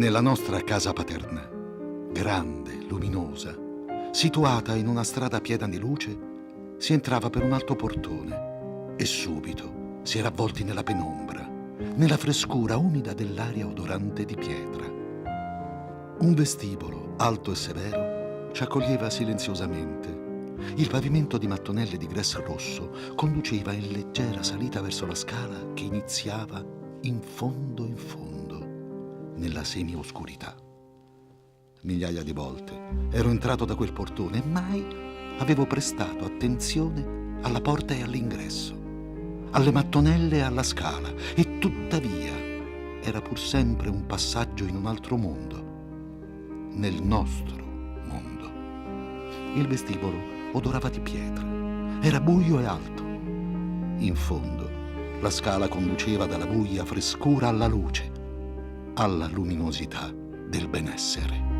Nella nostra casa paterna, grande, luminosa, situata in una strada piena di luce, si entrava per un alto portone e subito si era avvolti nella penombra, nella frescura umida dell'aria odorante di pietra. Un vestibolo alto e severo ci accoglieva silenziosamente. Il pavimento di mattonelle di grès rosso conduceva in leggera salita verso la scala che iniziava in fondo, nella semi-oscurità. Migliaia di volte ero entrato da quel portone e mai avevo prestato attenzione alla porta e all'ingresso, alle mattonelle e alla scala, e tuttavia era pur sempre un passaggio in un altro mondo, nel nostro mondo. Il vestibolo odorava di pietra, era buio e alto. In fondo la scala conduceva dalla buia frescura alla luce, alla luminosità del benessere.